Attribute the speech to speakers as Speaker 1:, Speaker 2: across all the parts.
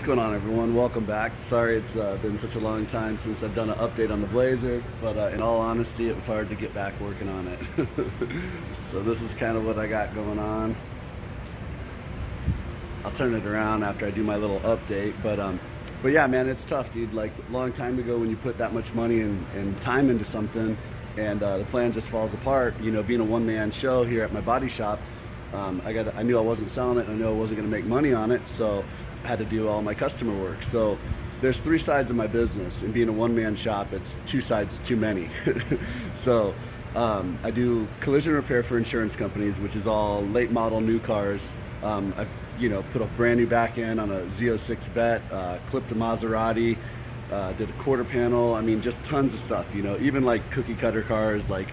Speaker 1: going on, everyone? Welcome back. Sorry it's been such a long time since I've done an update on the Blazer, but in all honesty, it was hard to get back working on it. So this is kind of what I got going on. I'll turn it around after I do my little update, but yeah, man, it's tough, dude. Like, a long time ago, when you put that much money and time into something and the plan just falls apart, you know, being a one-man show here at my body shop, I knew I wasn't selling it, and I knew I wasn't going to make money on it, so I had to do all my customer work. So there's three sides of my business, and being a one-man shop, it's two sides too many. So I do collision repair for insurance companies, which is all late model new cars. I've put a brand new back end on a Z06 Vet, clipped a Maserati, did a quarter panel. I mean, just tons of stuff, even like cookie cutter cars, like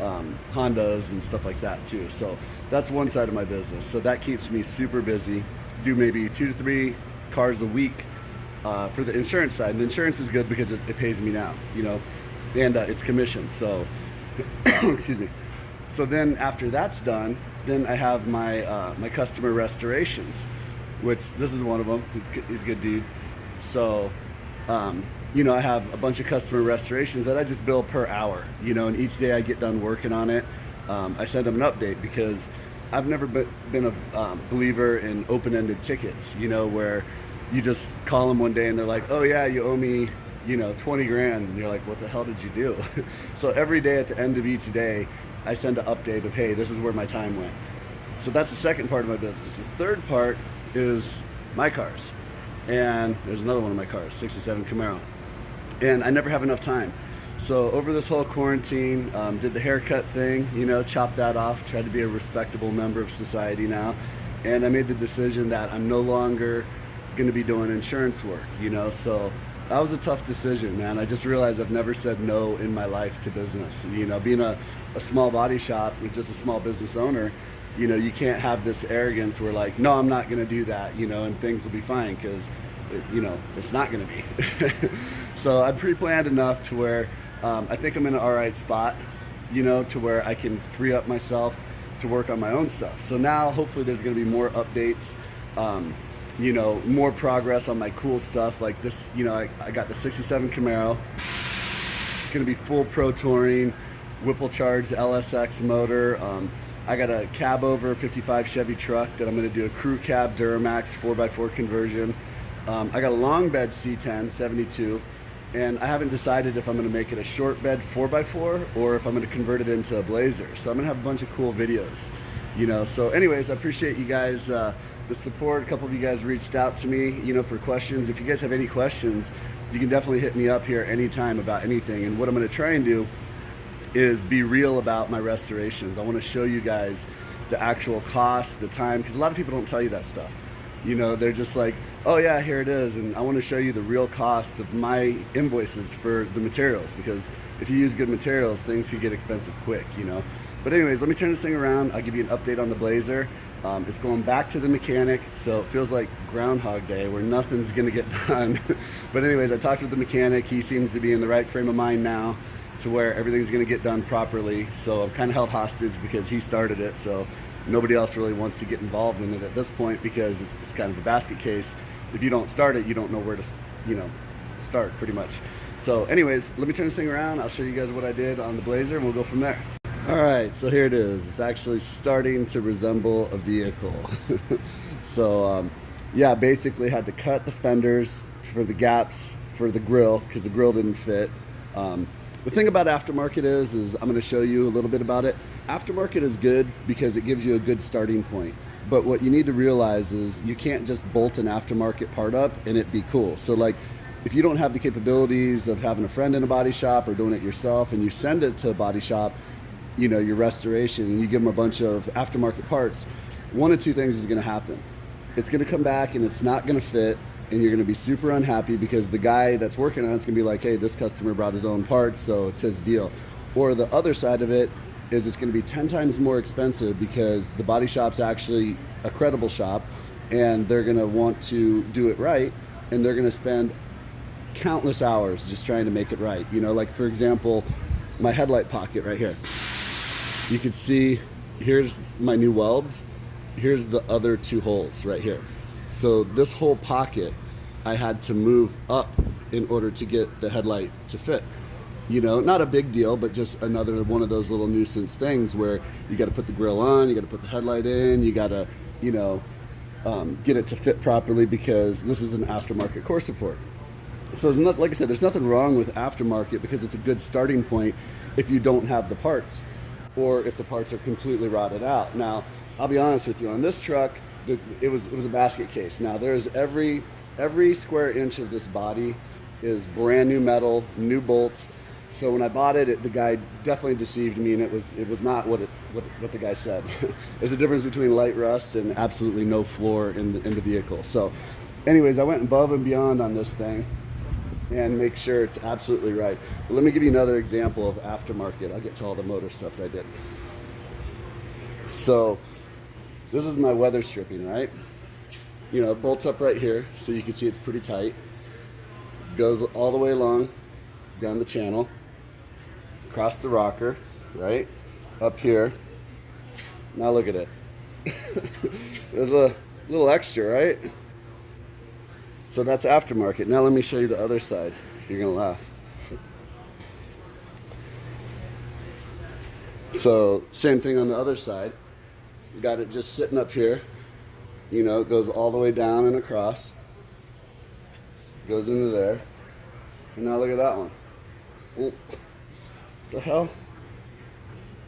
Speaker 1: Hondas and stuff like that too. So that's one side of my business. So that keeps me super busy. Do maybe 2 to 3 cars a week for the insurance side. And the insurance is good because it pays me now, and it's commission. So excuse me. So then after that's done, then I have my my customer restorations, which this is one of them. He's a good dude. So I have a bunch of customer restorations that I just bill per hour, and each day I get done working on it, I send them an update, because I've never been a believer in open-ended tickets, where you just call them one day and they're like, oh yeah, you owe me, 20 grand. And you're like, what the hell did you do? So every day at the end of each day, I send an update of, hey, this is where my time went. So that's the second part of my business. The third part is my cars. And there's another one of my cars, 67 Camaro. And I never have enough time. So over this whole quarantine, did the haircut thing, chopped that off, tried to be a respectable member of society now. And I made the decision that I'm no longer going to be doing insurance work, so that was a tough decision, man. I just realized I've never said no in my life to business. Being a small body shop with just a small business owner, you can't have this arrogance where like, no, I'm not going to do that, and things will be fine, because it's not going to be. So I pre-planned enough to where I think I'm in an all right spot, to where I can free up myself to work on my own stuff. So now hopefully there's going to be more updates, more progress on my cool stuff like this. I got the 67 Camaro. It's going to be full Pro Touring, whipple charged LSX motor. I got a cab over 55 Chevy truck that I'm going to do a crew cab Duramax 4x4 conversion. I got a long bed C10 72, and I haven't decided if I'm going to make it a short bed 4x4 or if I'm going to convert it into a Blazer. So I'm going to have a bunch of cool videos, So anyways, I appreciate you guys, the support. A couple of you guys reached out to me, for questions. If you guys have any questions, you can definitely hit me up here anytime about anything. And what I'm going to try and do is be real about my restorations. I want to show you guys the actual cost, the time, because a lot of people don't tell you that stuff. They're just like, oh yeah, here it is. And I want to show you the real cost of my invoices for the materials, because if you use good materials, things can get expensive quick, But anyways, let me turn this thing around. I'll give you an update on the Blazer. It's going back to the mechanic, so it feels like Groundhog Day where nothing's gonna get done. But anyways, I talked with the mechanic. He seems to be in the right frame of mind now to where everything's gonna get done properly. So I'm kind of held hostage because he started it, so nobody else really wants to get involved in it at this point, because it's kind of a basket case. If you don't start it, you don't know where to start, pretty much. So anyways, let me turn this thing around. I'll show you guys what I did on the Blazer, and we'll go from there. All right, so here it is. It's actually starting to resemble a vehicle. So yeah, basically had to cut the fenders for the gaps for the grill, because the grill didn't fit. The thing about aftermarket is I'm going to show you a little bit about it. Aftermarket is good because it gives you a good starting point. But what you need to realize is you can't just bolt an aftermarket part up and it be cool. So like, if you don't have the capabilities of having a friend in a body shop or doing it yourself, and you send it to a body shop, your restoration, and you give them a bunch of aftermarket parts, one of two things is going to happen. It's going to come back and it's not going to fit, and you're going to be super unhappy because the guy that's working on it's going to be like, hey, this customer brought his own parts, so it's his deal. Or the other side of it is it's going to be 10 times more expensive because the body shop's actually a credible shop, and they're going to want to do it right, and they're going to spend countless hours just trying to make it right. Like for example, my headlight pocket right here. You can see, here's my new welds. Here's the other two holes right here. So this whole pocket I had to move up in order to get the headlight to fit. You know, not a big deal, but just another one of those little nuisance things where you got to put the grill on, you got to put the headlight in, you got to, you know, get it to fit properly, because this is an aftermarket core support. So there's not, like I said, there's nothing wrong with aftermarket, because it's a good starting point if you don't have the parts, or if the parts are completely rotted out. Now, I'll be honest with you, on this truck, it was a basket case. Now there's every square inch of this body is brand new metal, new bolts. So when I bought it, the guy definitely deceived me, and it was not what the guy said. There's a difference between light rust and absolutely no floor in the vehicle. So anyways, I went above and beyond on this thing and make sure it's absolutely right. But let me give you another example of aftermarket. I'll get to all the motor stuff that I did. So this is my weather stripping, right? You know, it bolts up right here, so you can see it's pretty tight. Goes all the way along down the channel, across the rocker, right? Up here. Now look at it. There's a little extra, right? So that's aftermarket. Now let me show you the other side. You're gonna laugh. So same thing on the other side. You got it just sitting up here. You know, it goes all the way down and across. Goes into there. And now look at that one. Oh, what the hell?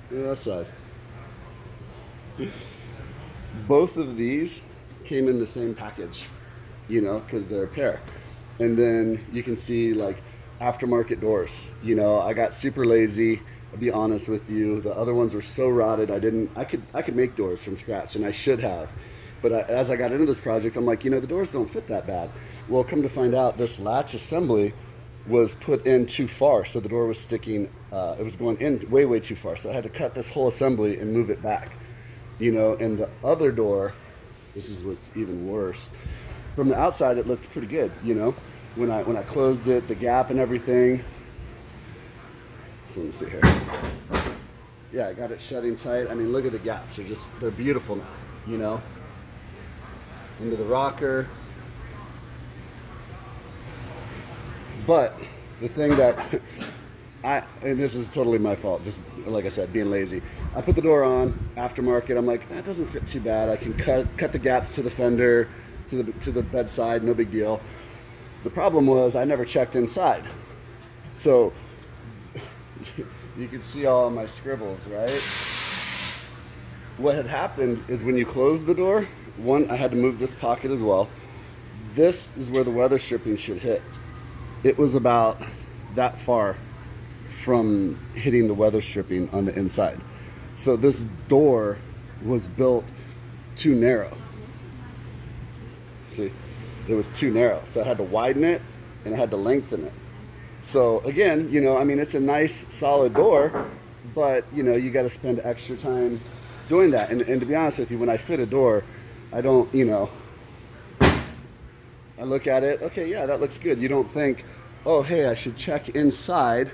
Speaker 1: Look at that side. Both of these came in the same package, you know, because they're a pair. And then you can see like aftermarket doors. You know, I got super lazy. I'll be honest with you. The other ones were so rotted. I could make doors from scratch, and I should have. But as I got into this project, I'm like, you know, the doors don't fit that bad. Well, come to find out, this latch assembly was put in too far, so the door was sticking, it was going in way too far, so I had to cut this whole assembly and move it back, you know. And the other door, this is what's even worse, from the outside it looked pretty good, you know, when I closed it, the gap and everything. So let me see here. Yeah, I got it shutting tight. I mean, look at the gaps, they're beautiful now, you know. Into the rocker. But the thing that and this is totally my fault, just like I said, being lazy. I put the door on, aftermarket. I'm like, that doesn't fit too bad. I can cut the gaps to the fender, to the bedside, no big deal. The problem was I never checked inside. So you can see all of my scribbles, right? What had happened is when you close the door, one, I had to move this pocket as well. This is where the weather stripping should hit. It was about that far from hitting the weather stripping on the inside. So this door was built too narrow. See, it was too narrow. So I had to widen it and I had to lengthen it. So again, you know, I mean, it's a nice solid door, but you know, you got to spend extra time doing that. And to be honest with you, when I fit a door, I don't, you know, I look at it, okay, yeah, that looks good. You don't think, oh, hey, I should check inside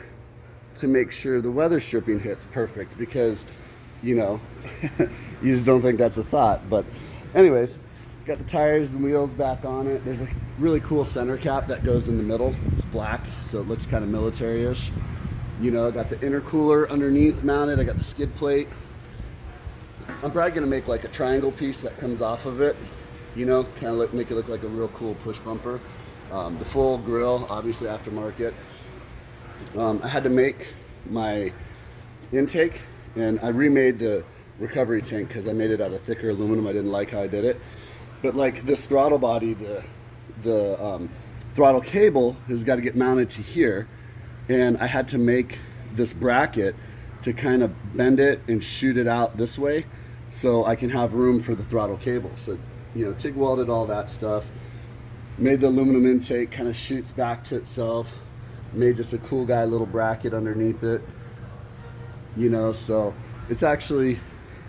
Speaker 1: to make sure the weather stripping hits perfect, because, you know, you just don't think that's a thought. But anyways, got the tires and wheels back on it. There's a really cool center cap that goes in the middle. It's black, so it looks kind of military-ish. You know, I got the intercooler underneath mounted. I got the skid plate. I'm probably gonna make like a triangle piece that comes off of it, you know, kind of make it look like a real cool push bumper. The full grill, obviously aftermarket. I had to make my intake, and I remade the recovery tank because I made it out of thicker aluminum. I didn't like how I did it. But like this throttle body, the throttle cable has got to get mounted to here, and I had to make this bracket to kind of bend it and shoot it out this way so I can have room for the throttle cable. So, you know, TIG welded all that stuff, made the aluminum intake, kind of shoots back to itself, made just a cool guy little bracket underneath it, you know. So it's actually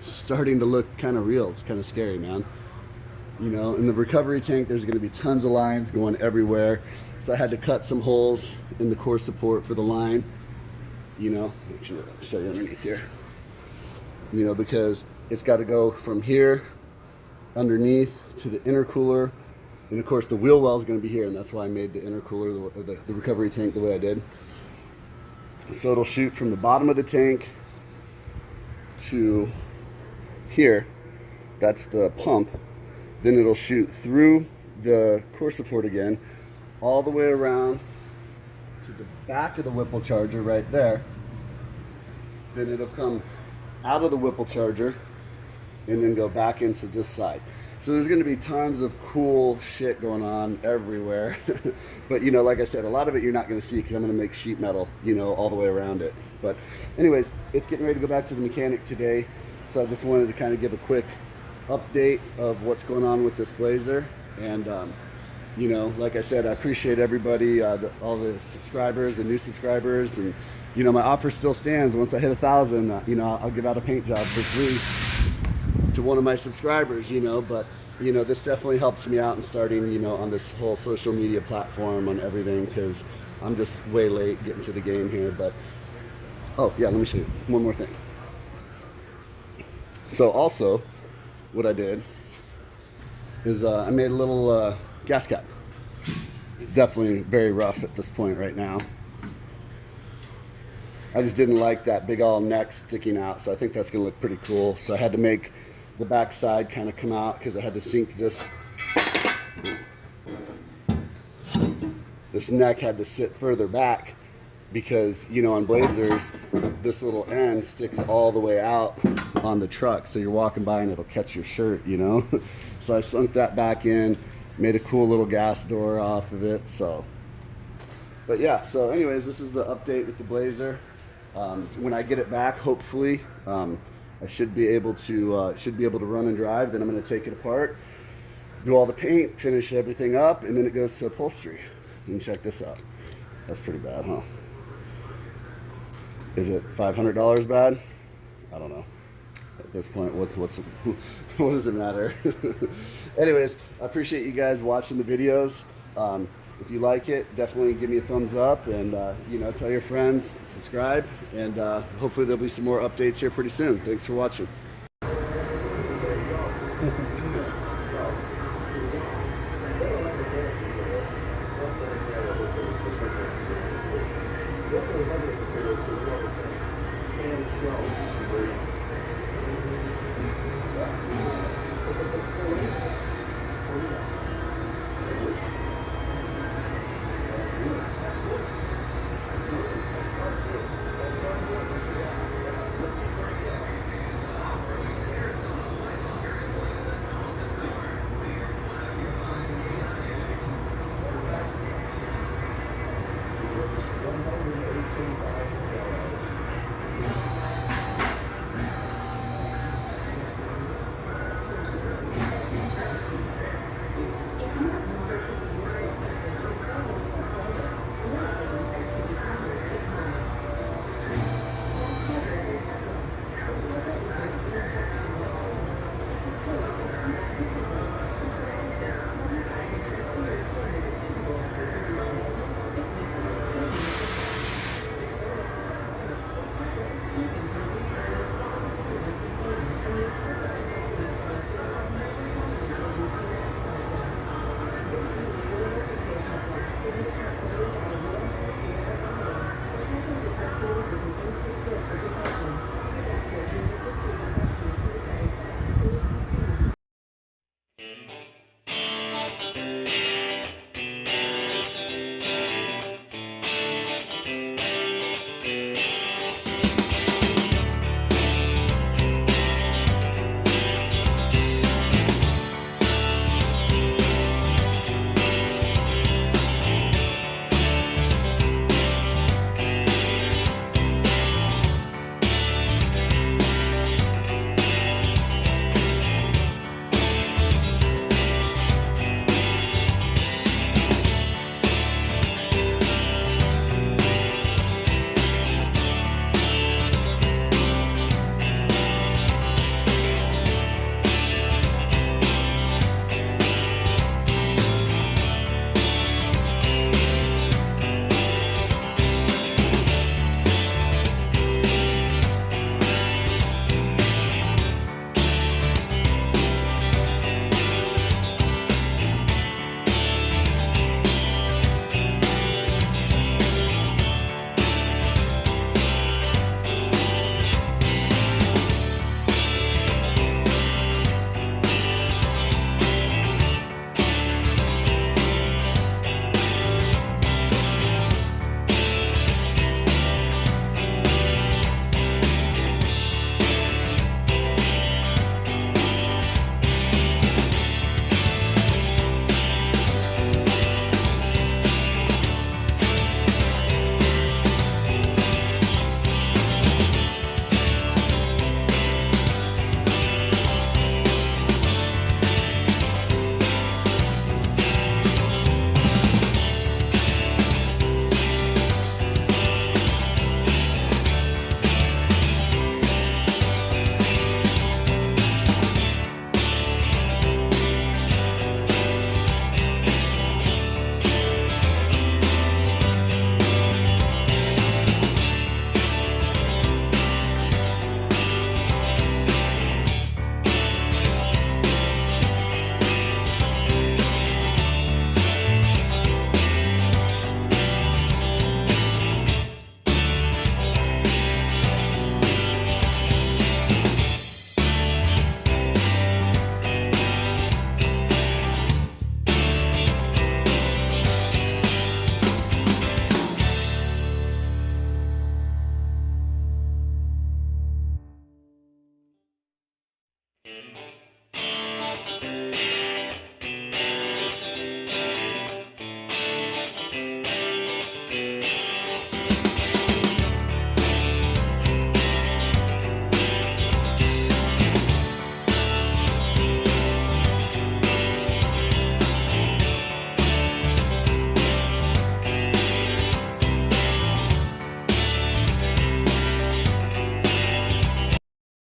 Speaker 1: starting to look kind of real. It's kind of scary, man. You know, in the recovery tank, there's going to be tons of lines going everywhere. So I had to cut some holes in the core support for the line. You know, actually, I'll show you underneath here. You know, because it's got to go from here underneath to the intercooler, And of course the wheel well is going to be here, and that's why I made the intercooler, the recovery tank the way I did. So it'll shoot from the bottom of the tank to here. That's the pump. Then it'll shoot through the core support again, all the way around to the back of the Whipple charger right there. Then it'll come out of the Whipple charger and then go back into this side. So there's going to be tons of cool shit going on everywhere. But you know, like I said, a lot of it you're not going to see because I'm going to make sheet metal, you know, all the way around it. But anyways, it's getting ready to go back to the mechanic today. So I just wanted to kind of give a quick update of what's going on with this Blazer. And you know, like I said, I appreciate everybody, all the subscribers, the new subscribers, and you know, my offer still stands. Once I hit 1,000, you know, I'll give out a paint job for free to one of my subscribers, you know. But you know, this definitely helps me out in starting, you know, on this whole social media platform, on everything, because I'm just way late getting to the game here. But oh yeah, let me show you one more thing. So also, what I did is I made a little gas cap. It's definitely very rough at this point right now. I just didn't like that big old neck sticking out, so I think that's gonna look pretty cool. So I had to make the back side kind of come out because I had to sink this. This neck had to sit further back because, you know, on Blazers, this little end sticks all the way out on the truck. So you're walking by and it'll catch your shirt, you know? So I sunk that back in, made a cool little gas door off of it. So, but yeah, so anyways, this is the update with the Blazer. When I get it back, hopefully, I should be able to run and drive. Then I'm going to take it apart, do all the paint, finish everything up, and then it goes to upholstery. And check this out. That's pretty bad, huh? Is it $500 bad? I don't know. At this point, what does it matter? Anyways, I appreciate you guys watching the videos. If you like it, definitely give me a thumbs up, and you know, tell your friends, subscribe, and hopefully there'll be some more updates here pretty soon. Thanks for watching.